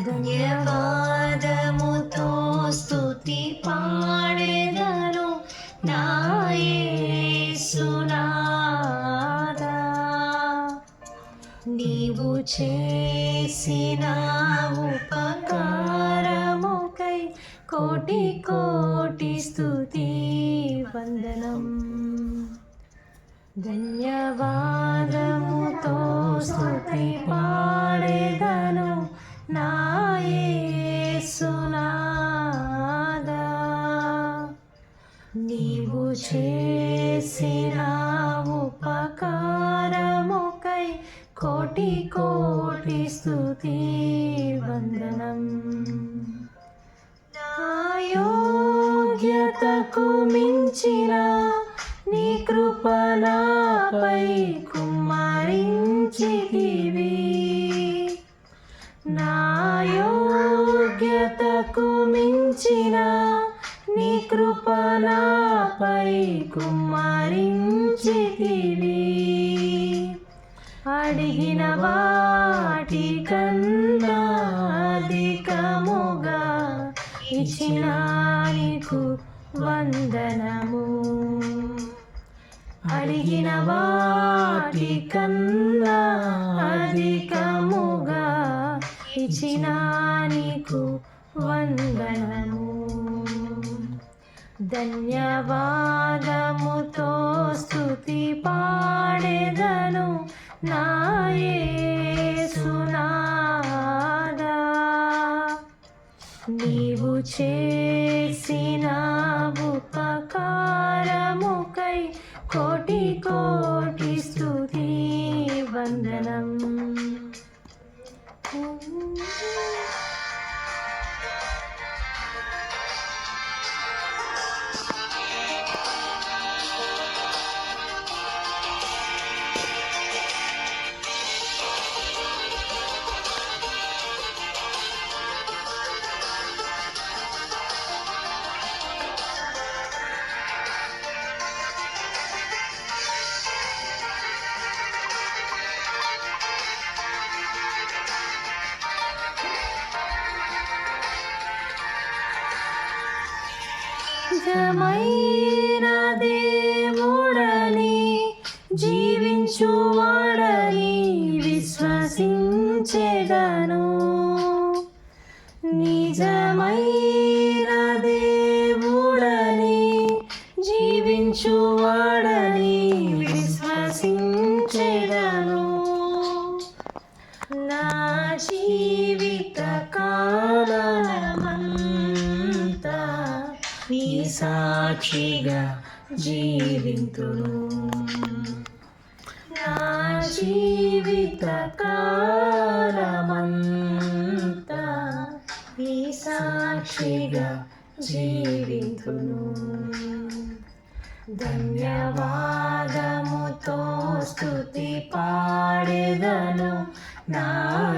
ధన్యవాదముతో స్తుతి పాడెదను నా యేసునాథా. నీవు చేసిన ఉపకారముకై కోటి కోటి స్తుతి వందనం. ధన్యవాదముతో స్తుతి పాడెదను నా యేసునాథా. నీవు చేసిన ఉపకారముకై కోటి కోటి స్తుతి వందనం. నా యోగ్యతకు మించిన నీ కృప నాపై కుమ్మరించితివి. నా యోగ్యతకు మించిన నీ కృప నాపై కుమ్మరించితివి. అడిగిన వాటి కన్నా అధికముగా ఇచ్చిన నీకు వందనము. అడిగిన వాటి కన్నా అధికముగా ఇచ్చిన నీకు వందనము. ధన్యవాదముతో స్తుతి పాడెదను నా యేసునాథా. నీవు చేసిన ఉపకారముకై కోటి కోటి స్తుతి వందనం. నిజమైన దేవుడని జీవించువాడని విశ్వసించెదను. నిజమైన దేవుడని జీవించువాడని విశ్వసించెదను. నా జీవిత కాలమంతా నీ సాక్షిగా జీవింతును. నా జీవిత కాలమంతా నీ సాక్షిగా జీవింతును. ధన్యవాదముతో స్తుతి పాడెదను నా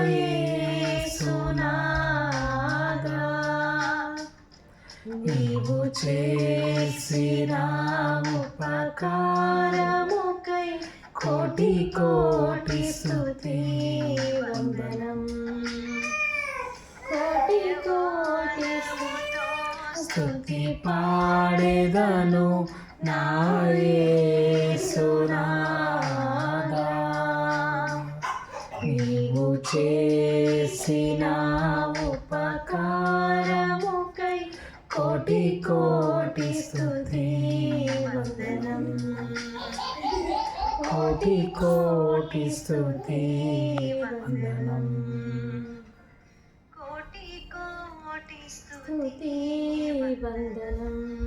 యేసునాథా. నీవు చేసిన ఉపకారముకై కోటి కోటి స్తుతి వందనం. కోటి కోటి స్తుతి పాడెదను నా యేసునాథా. నీవు చేసిన ఉపకారముకై కోటి కోటి స్తుతి వందనం. కోటి కోటి స్తుతి వందనం. కోటి కోటి స్తుతి వందనం.